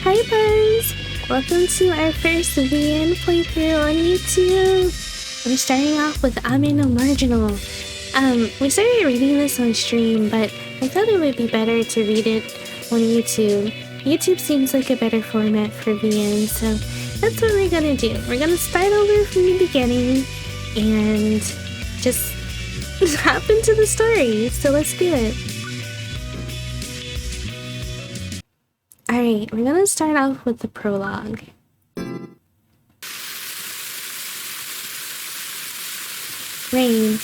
Hi Buns! Welcome to our first VN playthrough on YouTube! We're starting off with Marginal. We started reading this on stream, but I thought it would be better to read it on YouTube. YouTube seems like a better format for VN, so that's what we're gonna do. We're gonna start over from the beginning and just hop into the story, so let's do it. Alright, we're gonna start off with the prologue. Rain.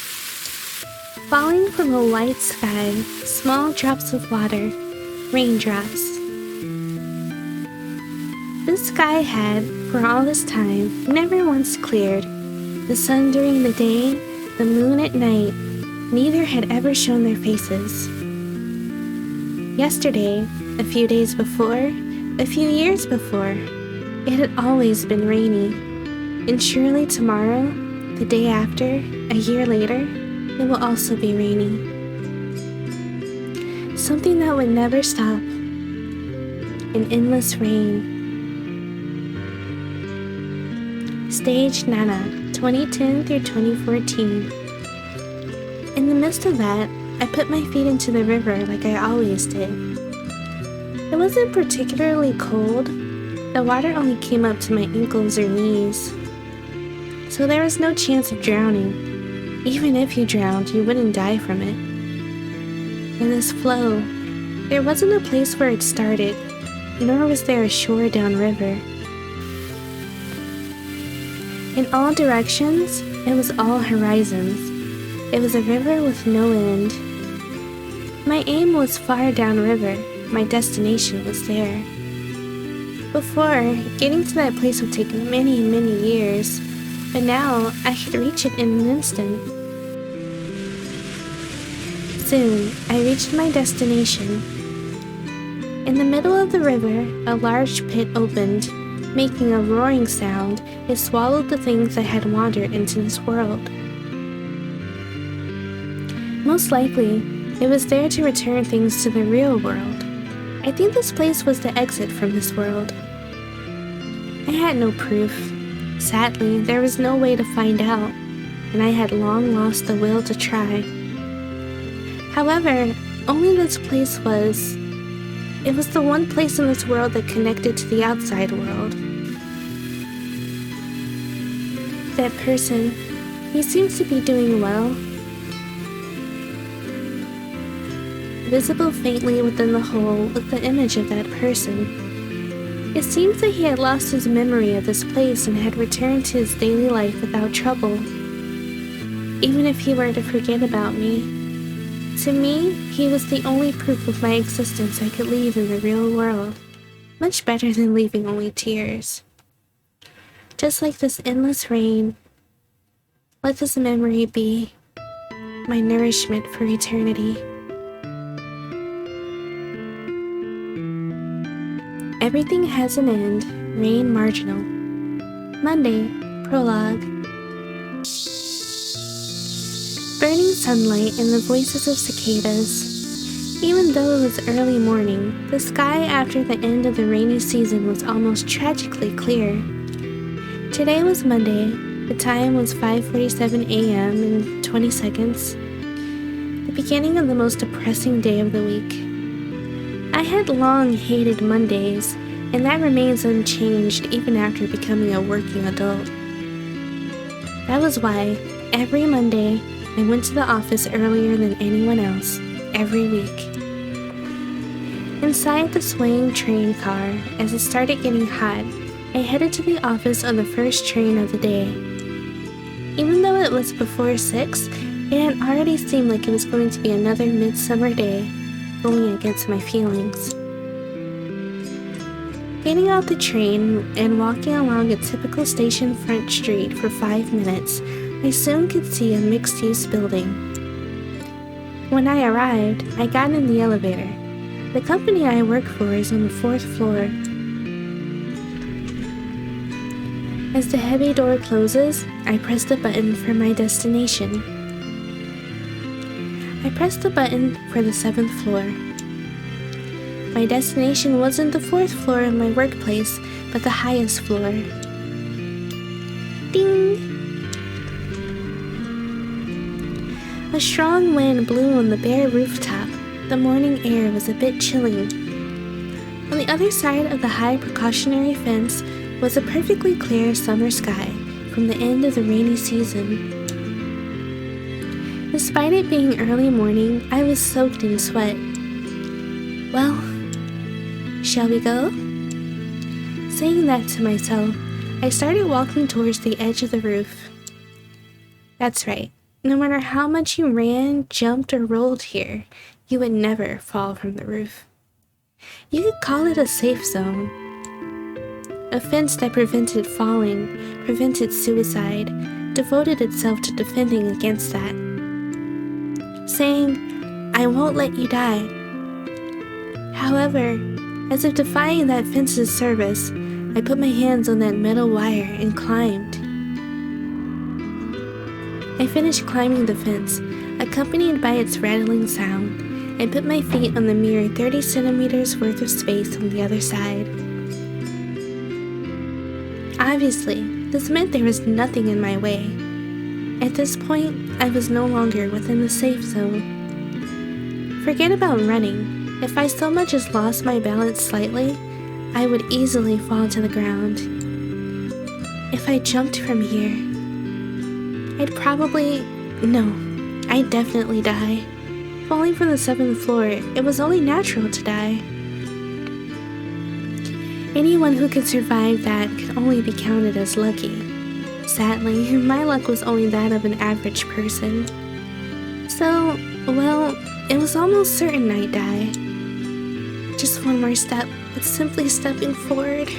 Falling from a white sky, small drops of water, raindrops. The sky had, for all this time, never once cleared. The sun during the day, the moon at night, neither had ever shown their faces. Yesterday, a few days before, a few years before, it had always been rainy. And surely tomorrow, the day after, a year later, it will also be rainy. Something that would never stop. An endless rain. Stage Nana, 2010 through 2014. In the midst of that, I put my feet into the river like I always did. It wasn't particularly cold. The water only came up to my ankles or knees. So there was no chance of drowning. Even if you drowned, you wouldn't die from it. In this flow, there wasn't a place where it started, nor was there a shore downriver. In all directions, it was all horizons. It was a river with no end. My aim was far downriver. My destination was there. Before, getting to that place would take many, many years, but now I could reach it in an instant. Soon, I reached my destination. In the middle of the river, a large pit opened. Making a roaring sound, it swallowed the things that had wandered into this world. Most likely, it was there to return things to the real world. I think this place was the exit from this world. I had no proof. Sadly, there was no way to find out, and I had long lost the will to try. However, only this place was... It was the one place in this world that connected to the outside world. That person, he seems to be doing well. Visible faintly within the hole was the image of that person. It seems that he had lost his memory of this place and had returned to his daily life without trouble. Even if he were to forget about me, to me, he was the only proof of my existence I could leave in the real world. Much better than leaving only tears. Just like this endless rain, let this memory be my nourishment for eternity. Everything has an end. Rain Marginal. Monday, Prologue. Burning sunlight and the voices of cicadas. Even though it was early morning, the sky after the end of the rainy season was almost tragically clear. Today was Monday. The time was 5:47 a.m. and 20 seconds. The beginning of the most depressing day of the week. I had long hated Mondays, and that remains unchanged even after becoming a working adult. That was why, every Monday, I went to the office earlier than anyone else, every week. Inside the swaying train car, as it started getting hot, I headed to the office on the first train of the day. Even though it was before 6, it had already seemed like it was going to be another midsummer day, going against my feelings. Getting out the train and walking along a typical station front street for 5 minutes, I soon could see a mixed-use building. When I arrived, I got in the elevator. The company I work for is on the 4th floor. As the heavy door closes, I press the button for my destination. I pressed the button for the 7th floor. My destination wasn't the 4th floor of my workplace, but the highest floor. Ding! A strong wind blew on the bare rooftop. The morning air was a bit chilling. On the other side of the high precautionary fence was a perfectly clear summer sky from the end of the rainy season. Despite it being early morning, I was soaked in sweat. Well, shall we go? Saying that to myself, I started walking towards the edge of the roof. That's right. No matter how much you ran, jumped, or rolled here, you would never fall from the roof. You could call it a safe zone. A fence that prevented falling, prevented suicide, devoted itself to defending against that. Saying, I won't let you die. However, as if defying that fence's service, I put my hands on that metal wire and climbed. I finished climbing the fence, accompanied by its rattling sound, and put my feet on the mere 30 centimeters worth of space on the other side. Obviously, this meant there was nothing in my way. At this point, I was no longer within the safe zone. Forget about running. If I so much as lost my balance slightly, I would easily fall to the ground. If I jumped from here, I'd definitely die. Falling from the 7th floor, it was only natural to die. Anyone who could survive that could only be counted as lucky. Sadly, my luck was only that of an average person. So, well, it was almost certain I'd die. Just one more step, but simply stepping forward.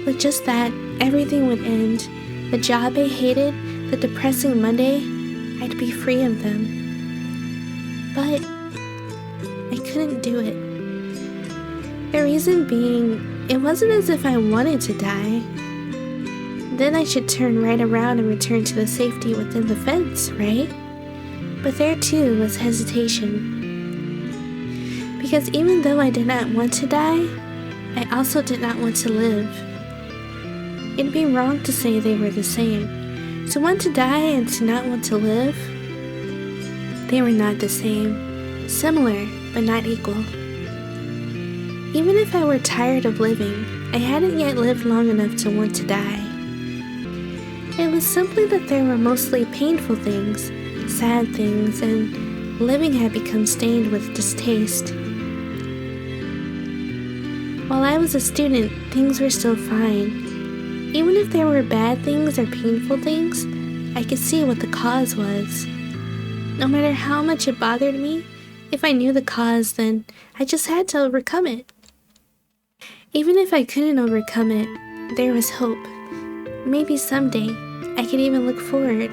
With just that, everything would end. The job I hated, the depressing Monday, I'd be free of them. But I couldn't do it. The reason being, it wasn't as if I wanted to die. Then I should turn right around and return to the safety within the fence, right? But there too was hesitation. Because even though I did not want to die, I also did not want to live. It'd be wrong to say they were the same. To want to die and to not want to live, they were not the same. Similar, but not equal. Even if I were tired of living, I hadn't yet lived long enough to want to die. It was simply that there were mostly painful things, sad things, and living had become stained with distaste. While I was a student, things were still fine. Even if there were bad things or painful things, I could see what the cause was. No matter how much it bothered me, if I knew the cause, then I just had to overcome it. Even if I couldn't overcome it, there was hope. Maybe someday, I could even look forward.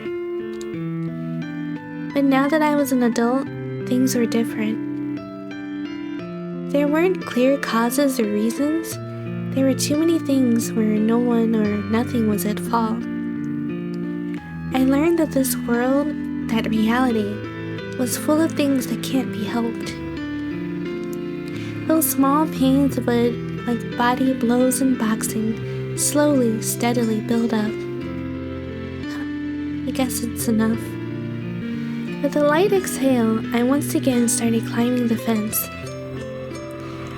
But now that I was an adult, things were different. There weren't clear causes or reasons. There were too many things where no one or nothing was at fault. I learned that this world, that reality, was full of things that can't be helped. Those small pains would, like body blows in boxing, slowly, steadily build up. I guess it's enough. With a light exhale, I once again started climbing the fence.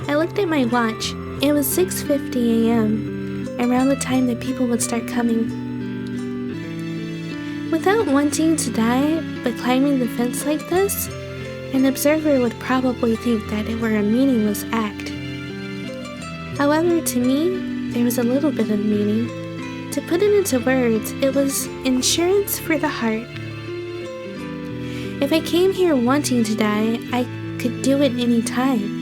I looked at my watch. It was 6:50 a.m., around the time that people would start coming. Without wanting to die, but climbing the fence like this, an observer would probably think that it were a meaningless act. However, to me, there was a little bit of meaning. To put it into words, it was insurance for the heart. If I came here wanting to die, I could do it any time.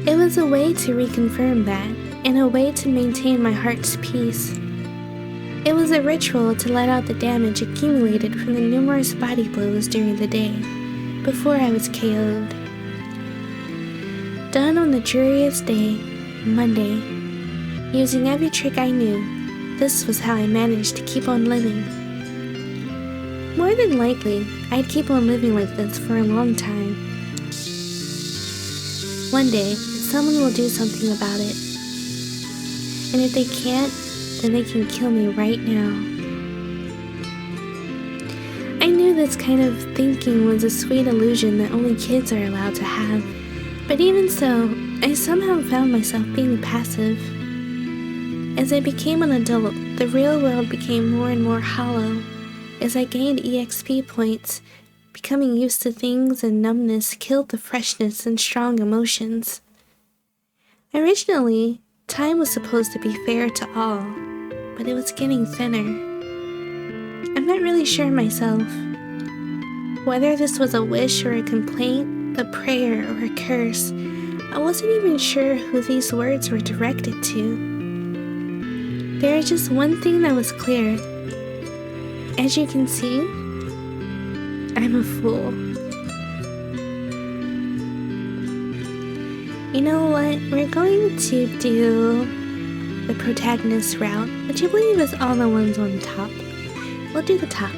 It was a way to reconfirm that, and a way to maintain my heart's peace. It was a ritual to let out the damage accumulated from the numerous body blows during the day, before I was KO'd. Done on the dreariest day, Monday. Using every trick I knew, this was how I managed to keep on living. More than likely, I'd keep on living like this for a long time. One day, someone will do something about it. And if they can't, then they can kill me right now. I knew this kind of thinking was a sweet illusion that only kids are allowed to have. But even so, I somehow found myself being passive. As I became an adult, the real world became more and more hollow. As I gained EXP points, becoming used to things and numbness killed the freshness and strong emotions. Originally, time was supposed to be fair to all, but it was getting thinner. I'm not really sure myself. Whether this was a wish or a complaint, a prayer or a curse, I wasn't even sure who these words were directed to. There is just one thing that was clear. As you can see, I'm a fool. You know what? We're going to do the protagonist route, which I believe is all the ones on top. We'll do the top.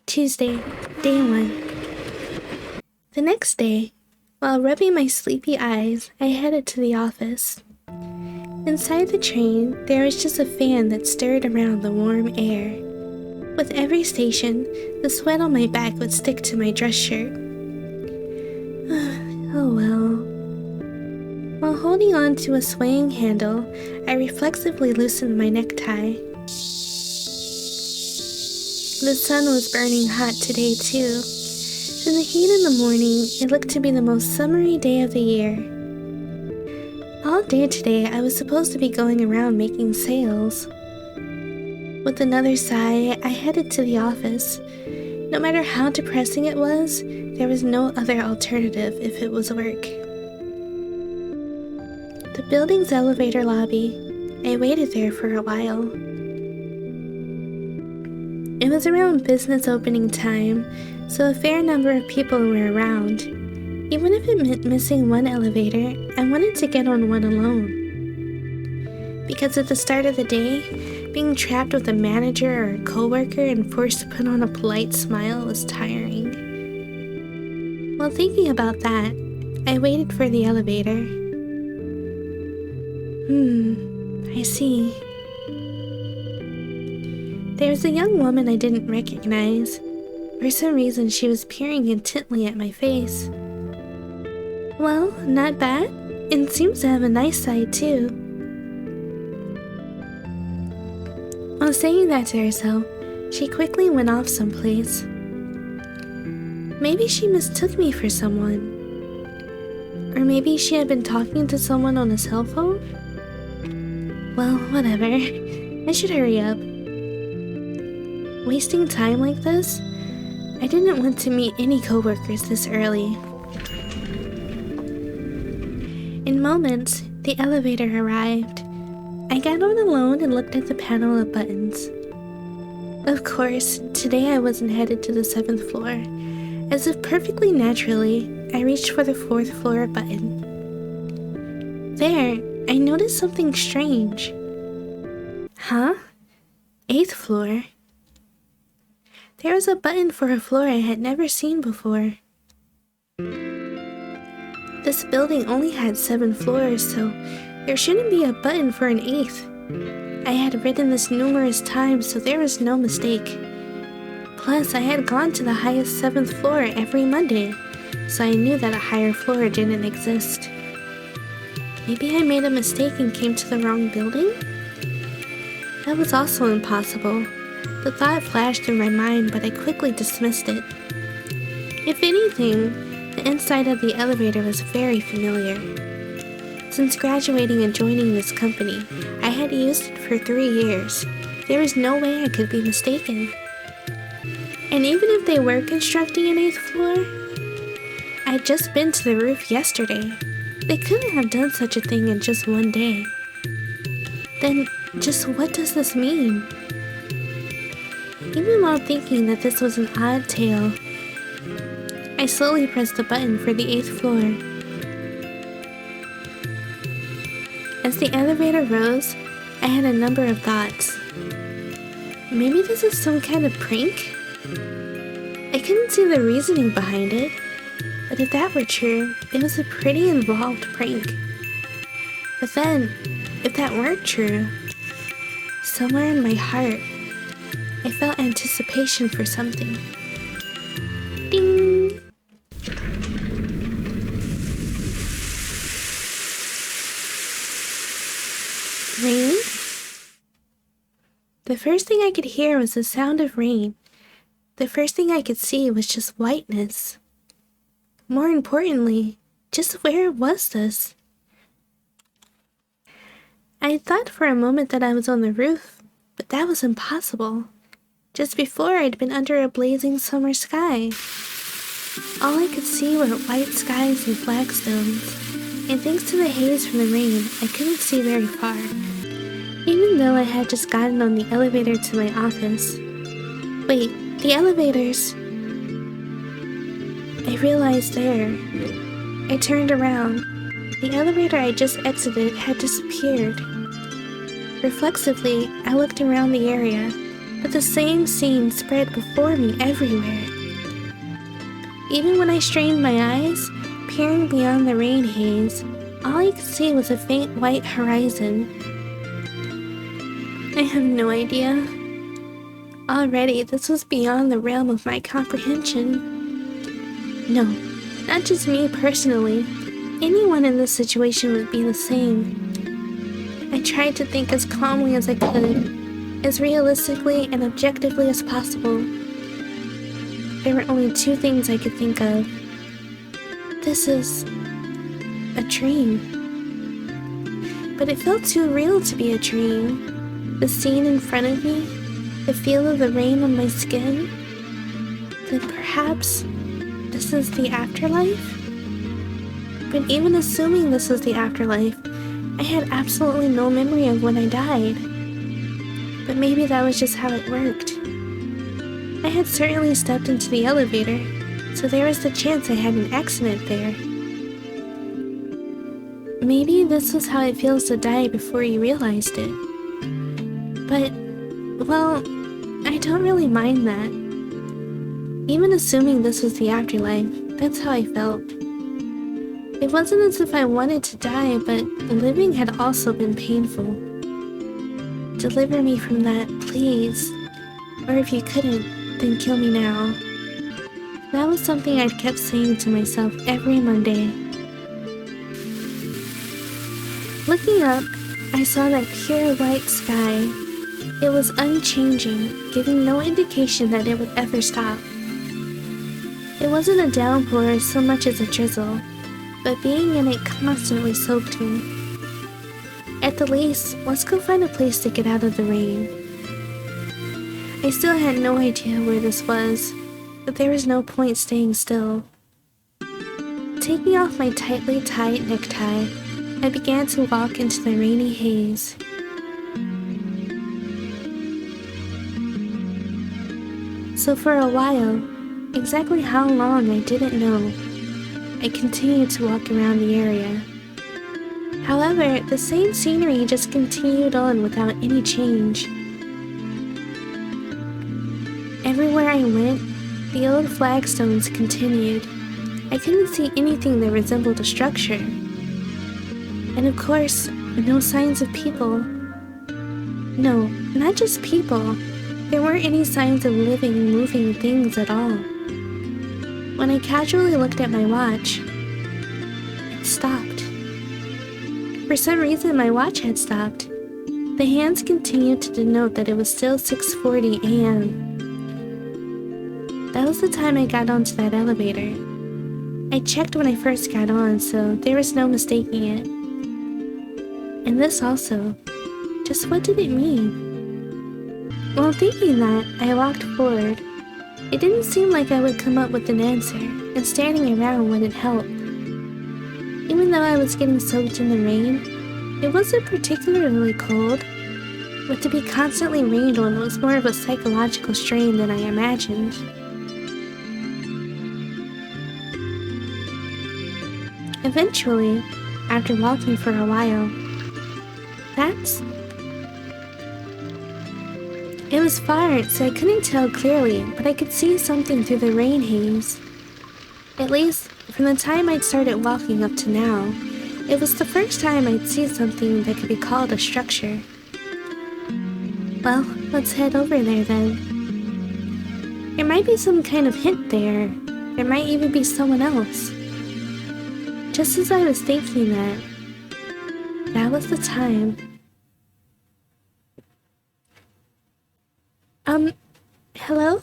Tuesday, day 1. The next day, while rubbing my sleepy eyes, I headed to the office. Inside the train, there was just a fan that stirred around the warm air. With every station, the sweat on my back would stick to my dress shirt. Oh well. While holding on to a swaying handle, I reflexively loosened my necktie. The sun was burning hot today too. In the heat in the morning, it looked to be the most summery day of the year. All day today, I was supposed to be going around making sales. With another sigh, I headed to the office. No matter how depressing it was, there was no other alternative if it was work. The building's elevator lobby. I waited there for a while. It was around business opening time, so a fair number of people were around. Even if it meant missing one elevator, I wanted to get on one alone. Because at the start of the day, being trapped with a manager or a coworker and forced to put on a polite smile was tiring. While thinking about that, I waited for the elevator. I see. There was a young woman I didn't recognize. For some reason, she was peering intently at my face. Well, not bad. It seems to have a nice side, too. While saying that to herself, she quickly went off someplace. Maybe she mistook me for someone. Or maybe she had been talking to someone on a cell phone? Well, whatever. I should hurry up. Wasting time like this? I didn't want to meet any coworkers this early. In moments, the elevator arrived. I got on alone and looked at the panel of buttons. Of course, today I wasn't headed to the 7th floor. As if perfectly naturally, I reached for the 4th floor button. There, I noticed something strange. Huh? 8th floor? There was a button for a floor I had never seen before. This building only had 7 floors, so there shouldn't be a button for an 8th. I had written this numerous times, so there was no mistake. Plus, I had gone to the highest 7th floor every Monday, so I knew that a higher floor didn't exist. Maybe I made a mistake and came to the wrong building? That was also impossible. The thought flashed through my mind, but I quickly dismissed it. If anything, the inside of the elevator was very familiar. Since graduating and joining this company, I had used it for 3 years. There was no way I could be mistaken. And even if they were constructing an 8th floor, I'd just been to the roof yesterday. They couldn't have done such a thing in just one day. Then, just what does this mean? Even while thinking that this was an odd tale, I slowly pressed the button for the 8th floor. As the elevator rose, I had a number of thoughts. Maybe this is some kind of prank? I couldn't see the reasoning behind it. But if that were true, it was a pretty involved prank. But then, if that weren't true, somewhere in my heart, I felt anticipation for something. Ding! Rain? The first thing I could hear was the sound of rain. The first thing I could see was just whiteness. More importantly, just where was this? I thought for a moment that I was on the roof, but that was impossible. Just before, I'd been under a blazing summer sky. All I could see were white skies and flagstones, and thanks to the haze from the rain, I couldn't see very far. Even though I had just gotten on the elevator to my office. Wait, the elevators! I realized there. I turned around. The elevator I just exited had disappeared. Reflexively, I looked around the area, but the same scene spread before me everywhere. Even when I strained my eyes, peering beyond the rain haze, all I could see was a faint white horizon. I have no idea. Already, this was beyond the realm of my comprehension. No, not just me personally. Anyone in this situation would be the same. I tried to think as calmly as I could, as realistically and objectively as possible. There were only two things I could think of. This is a dream. But it felt too real to be a dream. The scene in front of me, the feel of the rain on my skin. Then perhaps this is the afterlife? But even assuming this was the afterlife, I had absolutely no memory of when I died. But maybe that was just how it worked. I had certainly stepped into the elevator, so there was the chance I had an accident there. Maybe this was how it feels to die before you realized it. But, well, I don't really mind that. Even assuming this was the afterlife, that's how I felt. It wasn't as if I wanted to die, but living had also been painful. Deliver me from that, please. Or if you couldn't, then kill me now. That was something I'd kept saying to myself every Monday. Looking up, I saw that pure white sky. It was unchanging, giving no indication that it would ever stop. It wasn't a downpour so much as a drizzle, but being in it constantly soaked me. At the least, let's go find a place to get out of the rain. I still had no idea where this was, but there was no point staying still. Taking off my tightly tied necktie, I began to walk into the rainy haze. So for a while, exactly how long I didn't know, I continued to walk around the area. However, the same scenery just continued on without any change. Everywhere I went, the old flagstones continued. I couldn't see anything that resembled a structure. And of course, no signs of people. No, not just people. There weren't any signs of living, moving things at all. When I casually looked at my watch, it stopped. For some reason, my watch had stopped. The hands continued to denote that it was still 6:40 a.m. That was the time I got onto that elevator. I checked when I first got on, so there was no mistaking it. And this also. Just what did it mean? While thinking that, I walked forward. It didn't seem like I would come up with an answer, and standing around wouldn't help. Even though I was getting soaked in the rain, it wasn't particularly cold, but to be constantly rained on was more of a psychological strain than I imagined. Eventually, after walking for a while, it was far, so I couldn't tell clearly, but I could see something through the rain haze. At least, from the time I'd started walking up to now, it was the first time I'd seen something that could be called a structure. Well, let's head over there then. There might be some kind of hint there. There might even be someone else. Just as I was thinking that was the time. Hello?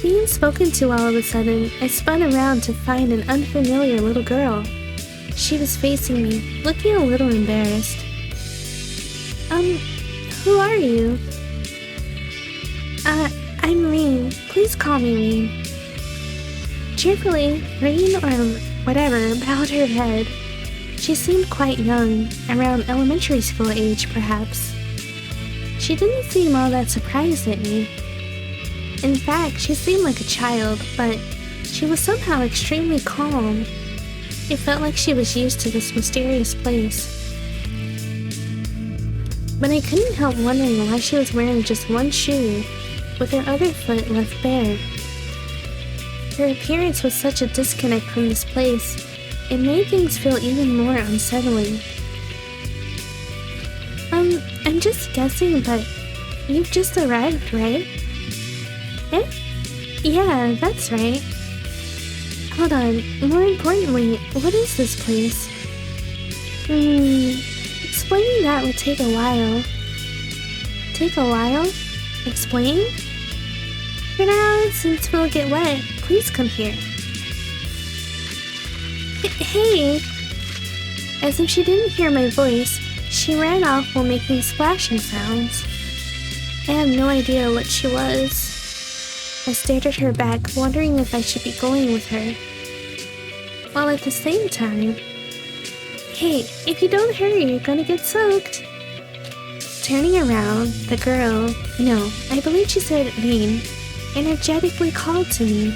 Being spoken to all of a sudden, I spun around to find an unfamiliar little girl. She was facing me, looking a little embarrassed. Who are you? I'm Rain. Please call me Rain. Cheerfully, Rain or whatever bowed her head. She seemed quite young, around elementary school age perhaps. She didn't seem all that surprised at me. In fact, she seemed like a child, but she was somehow extremely calm. It felt like she was used to this mysterious place. But I couldn't help wondering why she was wearing just one shoe, with her other foot left bare. Her appearance was such a disconnect from this place, it made things feel even more unsettling. I'm just guessing, but you've just arrived, right? Eh? Yeah, that's right. Hold on, more importantly, what is this place? Explaining that would take a while. Take a while? Explain? For now, since we'll get wet, please come here. Hey! As if she didn't hear my voice, she ran off while making splashing sounds. I had no idea what she was. I stared at her back, wondering if I should be going with her. While at the same time, hey, if you don't hurry, you're gonna get soaked. Turning around, the girl, no, I believe she said Rain, energetically called to me.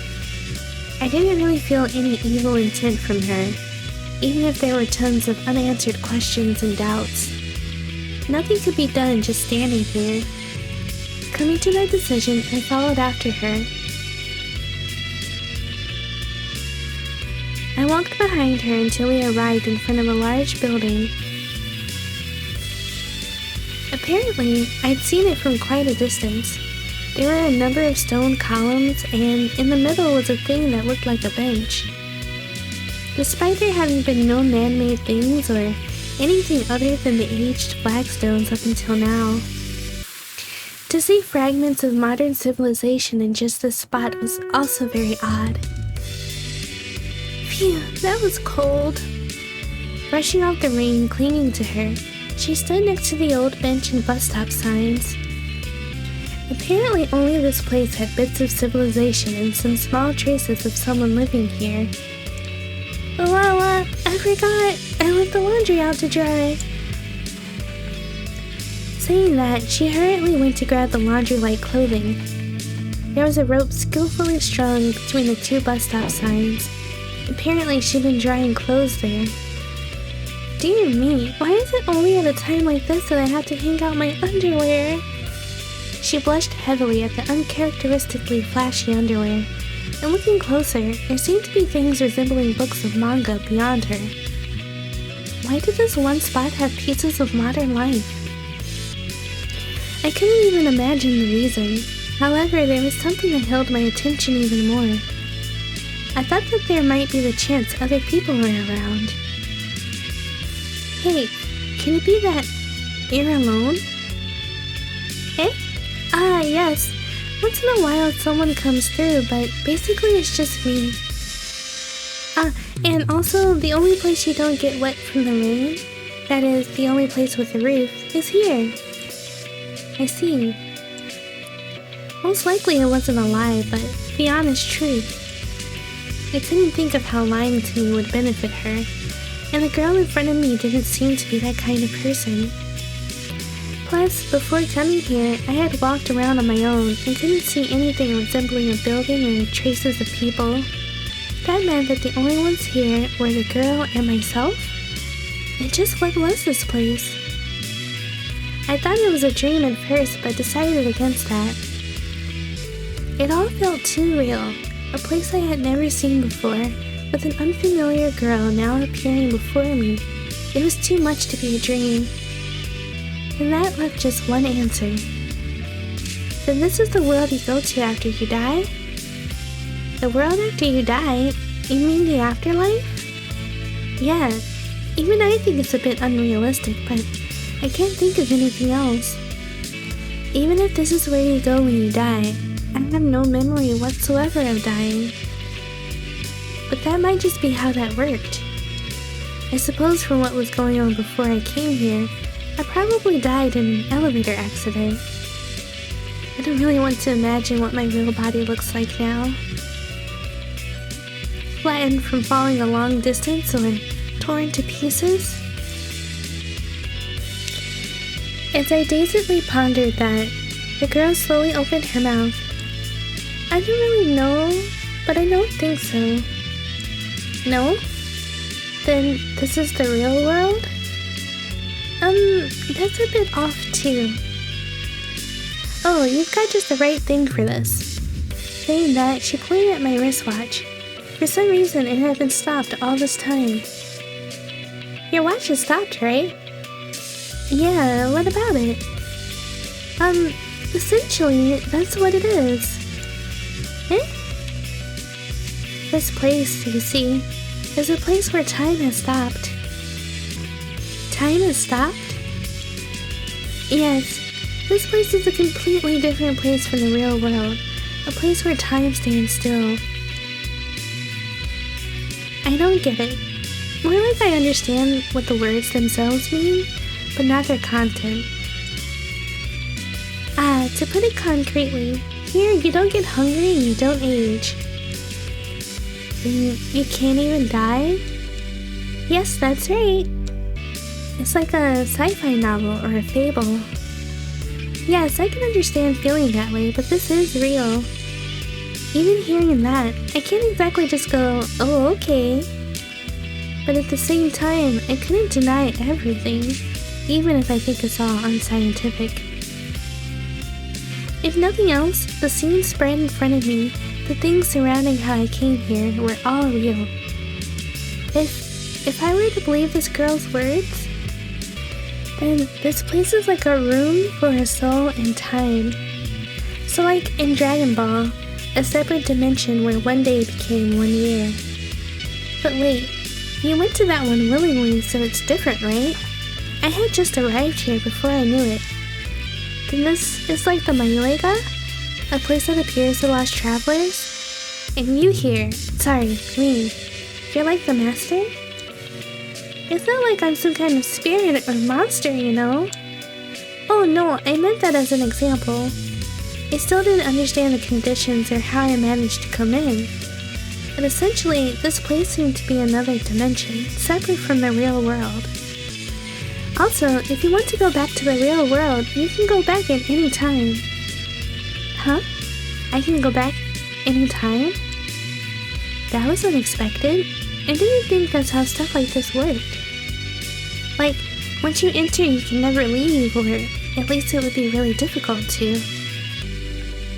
I didn't really feel any evil intent from her, even if there were tons of unanswered questions and doubts. Nothing could be done just standing here. Coming to that decision, I followed after her. I walked behind her until we arrived in front of a large building. Apparently, I'd seen it from quite a distance. There were a number of stone columns, and in the middle was a thing that looked like a bench. Despite there having been no man-made things or anything other than the aged flagstones up until now, to see fragments of modern civilization in just this spot was also very odd. Phew, that was cold. Brushing off the rain, clinging to her, she stood next to the old bench and bus stop signs. Apparently only this place had bits of civilization and some small traces of someone living here. Oh, I forgot! I left the laundry out to dry! Saying that, she hurriedly went to grab the laundry-like clothing. There was a rope skillfully strung between the two bus stop signs. Apparently she'd been drying clothes there. Dear me, why is it only at a time like this that I have to hang out my underwear? She blushed heavily at the uncharacteristically flashy underwear, and looking closer, there seemed to be things resembling books of manga beyond her. Why did this one spot have pieces of modern life? I couldn't even imagine the reason. However, there was something that held my attention even more. I thought that there might be the chance other people were around. Hey, can it be that you're alone? Eh? Ah, yes. Once in a while someone comes through, but basically it's just me. And also the only place you don't get wet from the rain, that is, the only place with a roof, is here. I see. Most likely it wasn't a lie, but the honest truth. I couldn't think of how lying to me would benefit her, and the girl in front of me didn't seem to be that kind of person. Plus, before coming here, I had walked around on my own and couldn't see anything resembling a building or traces of people. That meant that the only ones here were the girl and myself? And just what was this place? I thought it was a dream at first, but decided against that. It all felt too real, a place I had never seen before, with an unfamiliar girl now appearing before me. It was too much to be a dream. And that left just one answer. Then this is the world you go to after you die? The world after you die? You mean the afterlife? Yeah, even I think it's a bit unrealistic, but I can't think of anything else. Even if this is where you go when you die, I have no memory whatsoever of dying. But that might just be how that worked. I suppose from what was going on before I came here, I probably died in an elevator accident. I don't really want to imagine what my real body looks like now. Flattened from falling a long distance or torn to pieces? As I dazedly pondered that, the girl slowly opened her mouth. I don't really know, but I don't think so. No? Then this is the real world? That's a bit off too. Oh, you've got just the right thing for this. Saying that, she pointed at my wristwatch. For some reason, it had been stopped all this time. Your watch is stopped, right? Yeah, what about it? Essentially, that's what it is. Eh? This place, you see, is a place where time has stopped. Time has stopped? Yes, this place is a completely different place from the real world. A place where time stands still. I don't get it. More like I understand what the words themselves mean, but not their content. To put it concretely, here you don't get hungry and you don't age. And you can't even die? Yes, that's right. It's like a sci-fi novel or a fable. Yes, I can understand feeling that way, but this is real. Even hearing that, I can't exactly just go, oh, okay. But at the same time, I couldn't deny everything, even if I think it's all unscientific. If nothing else, the scene spread in front of me, the things surrounding how I came here were all real. If I were to believe this girl's words, then this place is like a room for a soul and time. So like in Dragon Ball, a separate dimension where one day became 1 year. But wait, you went to that one willingly, so it's different, right? I had just arrived here before I knew it. Then this is like the Manuega, a place that appears to lost travelers? And you here, sorry, me, you're like the master? It's not like I'm some kind of spirit or monster, you know? Oh no, I meant that as an example. I still didn't understand the conditions or how I managed to come in. But essentially, this place seemed to be another dimension, separate from the real world. Also, if you want to go back to the real world, you can go back at any time. Huh? I can go back any time? That was unexpected. I didn't think that's how stuff like this worked. Like, once you enter, you can never leave, or at least it would be really difficult to.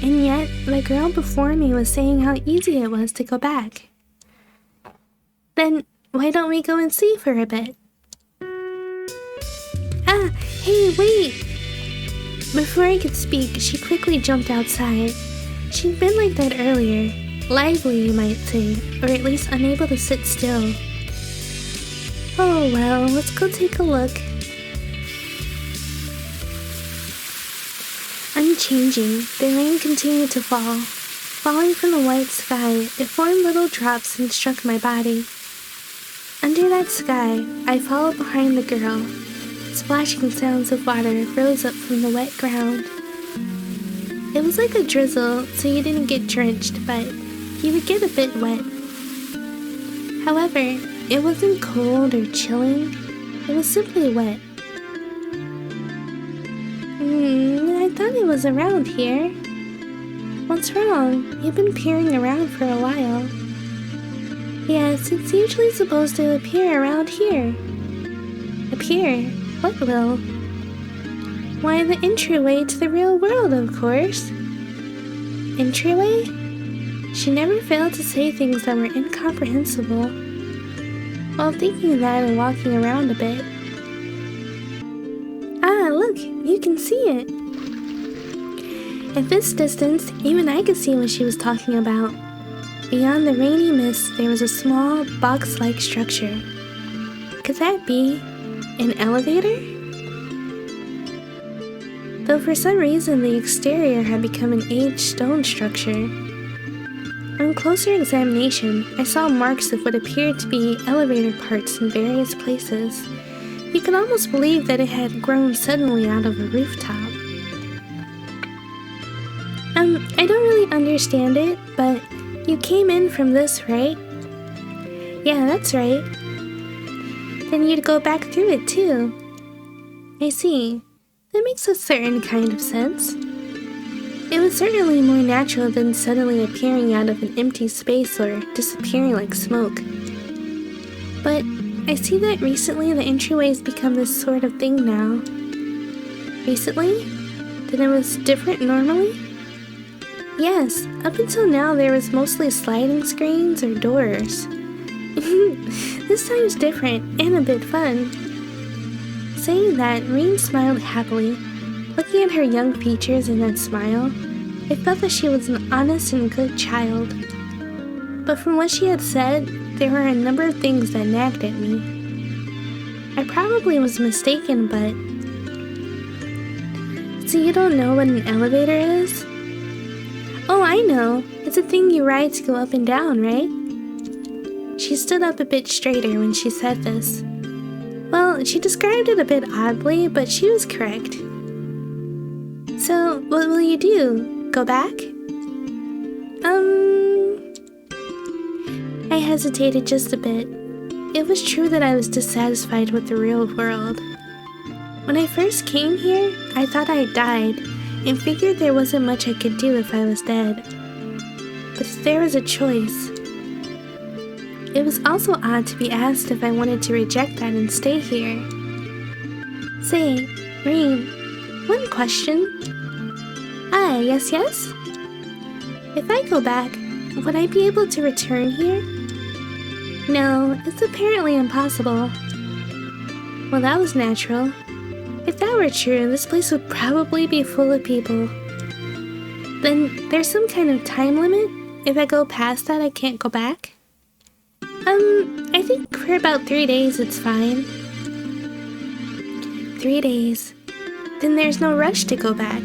And yet, the girl before me was saying how easy it was to go back. Then, why don't we go and see for a bit? Ah, hey, wait! Before I could speak, she quickly jumped outside. She'd been like that earlier. Lively, you might say, or at least unable to sit still. Oh well, let's go take a look. Unchanging, the rain continued to fall. Falling from the white sky, it formed little drops and struck my body. Under that sky, I followed behind the girl. Splashing sounds of water rose up from the wet ground. It was like a drizzle, so you didn't get drenched, but you would get a bit wet. However, it wasn't cold or chilling, it was simply wet. I thought it was around here. What's wrong? You've been peering around for a while. Yes, it's usually supposed to appear around here. Appear? What will? Why, the entryway to the real world, of course. entryway? She never failed to say things that were incomprehensible. While thinking that and walking around a bit. Ah, look, you can see it. At this distance, even I could see what she was talking about. Beyond the rainy mist, there was a small, box-like structure. Could that be an elevator? Though for some reason the exterior had become an aged stone structure. On closer examination, I saw marks of what appeared to be elevator parts in various places. You could almost believe that it had grown suddenly out of a rooftop. I don't really understand it, but you came in from this, right? Yeah, that's right. Then you'd go back through it too. I see. That makes a certain kind of sense. It was certainly more natural than suddenly appearing out of an empty space or disappearing like smoke. But I see that recently the entryway's become this sort of thing now. Recently? Then it was different normally? Yes, up until now there was mostly sliding screens or doors. This time's different and a bit fun. Saying that, Reen smiled happily. Looking at her young features and that smile, I felt that she was an honest and good child. But from what she had said, there were a number of things that nagged at me. I probably was mistaken, but... So you don't know what an elevator is? Oh, I know. It's a thing you ride to go up and down, right? She stood up a bit straighter when she said this. Well, she described it a bit oddly, but she was correct. So, what will you do? Go back? I hesitated just a bit. It was true that I was dissatisfied with the real world. When I first came here, I thought I had died, and figured there wasn't much I could do if I was dead. But if there was a choice... It was also odd to be asked if I wanted to reject that and stay here. Say, Reen, one question. Ah, yes? If I go back, would I be able to return here? No, it's apparently impossible. Well, that was natural. If that were true, this place would probably be full of people. Then there's some kind of time limit? If I go past that, I can't go back? I think for about 3 days it's fine. 3 days. Then there's no rush to go back.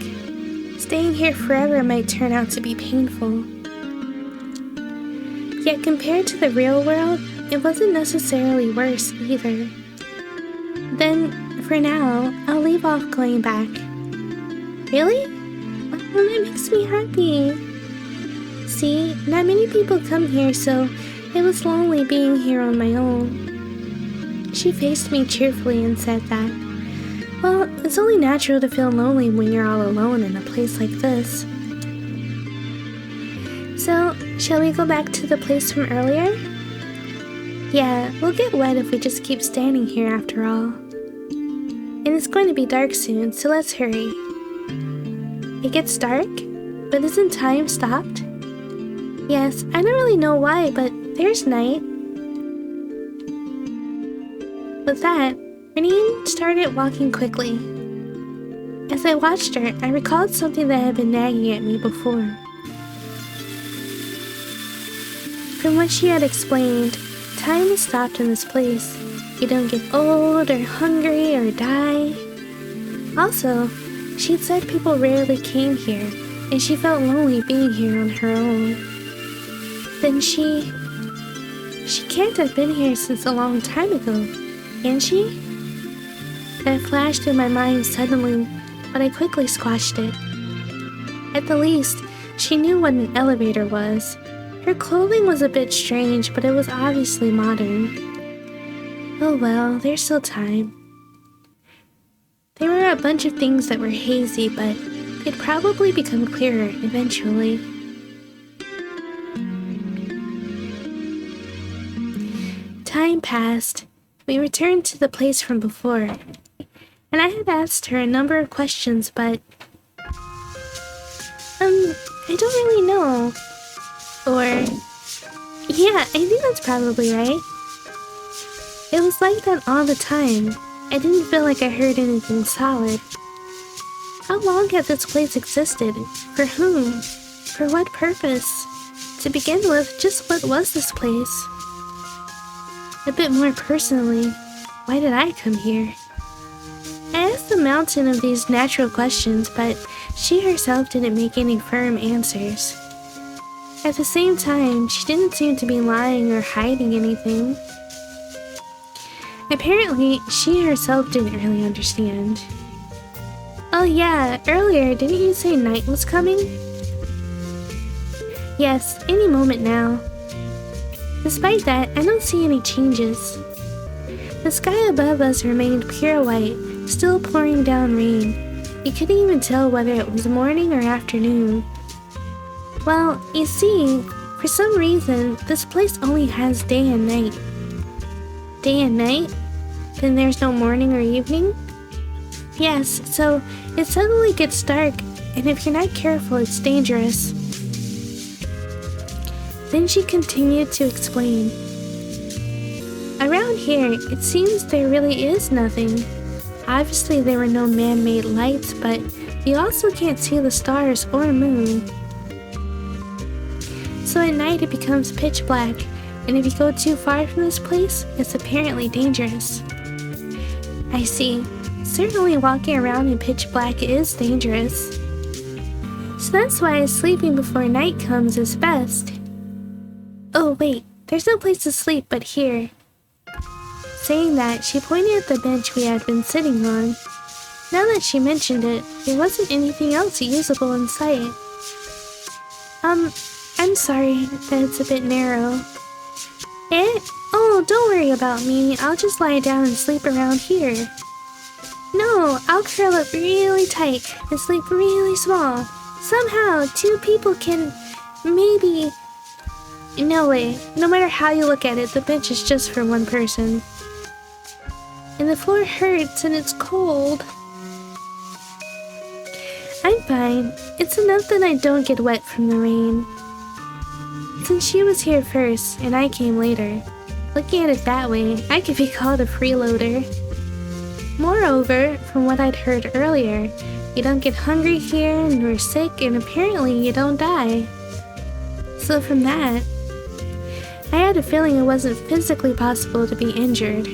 Staying here forever might turn out to be painful. Yet compared to the real world, it wasn't necessarily worse either. Then, for now, I'll leave off going back. Really? Well, that makes me happy. See, not many people come here, so it was lonely being here on my own. She faced me cheerfully and said that, well, it's only natural to feel lonely when you're all alone in a place like this. So, shall we go back to the place from earlier? Yeah, we'll get wet if we just keep standing here after all. And it's going to be dark soon, so let's hurry. It gets dark? But isn't time stopped? Yes, I don't really know why, but there's night. With that, Renine started walking quickly. As I watched her, I recalled something that had been nagging at me before. From what she had explained, time is stopped in this place. You don't get old or hungry or die. Also, she'd said people rarely came here, and she felt lonely being here on her own. Then she can't have been here since a long time ago, can she? That flashed in my mind suddenly, but I quickly squashed it. At the least, she knew what an elevator was. Her clothing was a bit strange, but it was obviously modern. Oh well, there's still time. There were a bunch of things that were hazy, but they'd probably become clearer eventually. Time passed. We returned to the place from before, and I had asked her a number of questions, but... I don't really know. Or, yeah, I think that's probably right. It was like that all the time. I didn't feel like I heard anything solid. How long had this place existed? For whom? For what purpose? To begin with, just what was this place? A bit more personally, why did I come here? I asked the mountain of these natural questions, but she herself didn't make any firm answers. At the same time, she didn't seem to be lying or hiding anything. Apparently, she herself didn't really understand. Oh yeah, earlier, didn't you say night was coming? Yes, any moment now. Despite that, I don't see any changes. The sky above us remained pure white, still pouring down rain. You couldn't even tell whether it was morning or afternoon. Well, you see, for some reason, this place only has day and night. Day and night? Then there's no morning or evening? Yes, so it suddenly gets dark, and if you're not careful, it's dangerous. Then she continued to explain. Around here, it seems there really is nothing. Obviously, there were no man-made lights, but you also can't see the stars or moon. So at night, it becomes pitch black, and if you go too far from this place, it's apparently dangerous. I see. Certainly walking around in pitch black is dangerous. So that's why sleeping before night comes is best. Oh wait, there's no place to sleep but here. Saying that, she pointed at the bench we had been sitting on. Now that she mentioned it, there wasn't anything else usable in sight. I'm sorry that it's a bit narrow. Eh? Oh, don't worry about me. I'll just lie down and sleep around here. No, I'll curl up really tight and sleep really small. Somehow, two people can maybe... No way. No matter how you look at it, the bench is just for one person. And the floor hurts and it's cold. I'm fine. It's enough that I don't get wet from the rain. Since she was here first and I came later, looking at it that way, I could be called a freeloader. Moreover, from what I'd heard earlier, you don't get hungry here, nor sick, and apparently you don't die. So from that, I had a feeling it wasn't physically possible to be injured,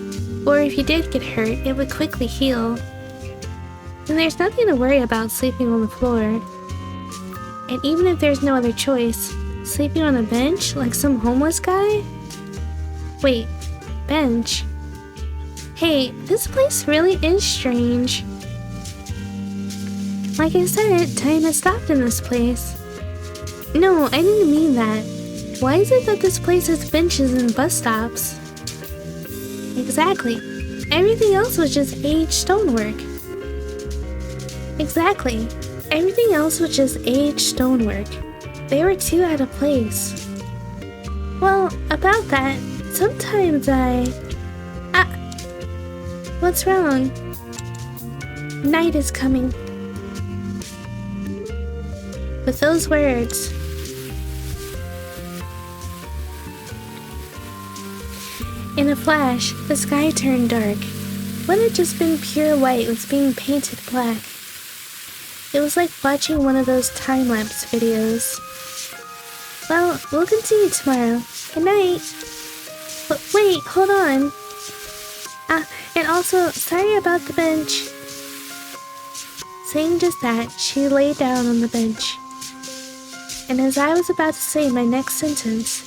or if you did get hurt, it would quickly heal. And there's nothing to worry about sleeping on the floor. And even if there's no other choice, sleeping on a bench like some homeless guy? Wait, bench? Hey, this place really is strange. Like I said, time has stopped in this place. No, I didn't mean that. Why is it that this place has benches and bus stops? Exactly. Everything else was just aged stonework. Exactly. Everything else was just aged stonework. They were too out of place. Well, about that, sometimes what's wrong? Night is coming. With those words, in a flash, the sky turned dark. What had just been pure white was being painted black. It was like watching one of those time-lapse videos. Well, we'll continue tomorrow. Good night. But wait, hold on. And also, sorry about the bench. Saying just that, she lay down on the bench. And as I was about to say my next sentence,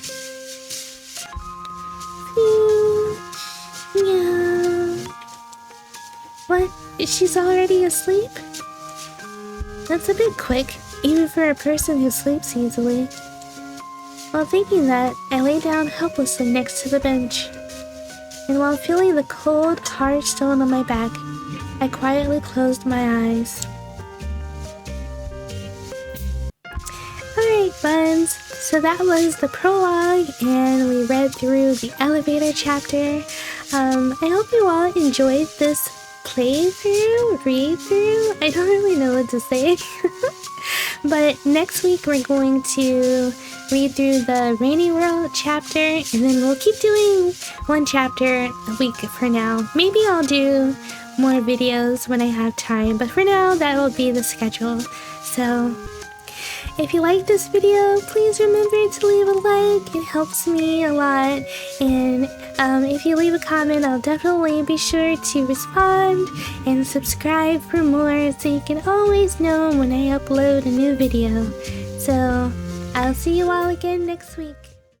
what? She's already asleep? That's a bit quick, even for a person who sleeps easily. While thinking that, I lay down helplessly next to the bench. And while feeling the cold, hard stone on my back, I quietly closed my eyes. Alright, Buns, so that was the prologue, and we read through the elevator chapter. I hope you all enjoyed this playthrough, read-through. I don't really know what to say. But next week we're going to read through the Rainy World chapter, and then we'll keep doing one chapter a week for now. Maybe I'll do more videos when I have time, but for now that will be the schedule. So if you like this video, please remember to leave a like. It helps me a lot. And if you leave a comment, I'll definitely be sure to respond and subscribe for more so you can always know when I upload a new video. So I'll see you all again next week.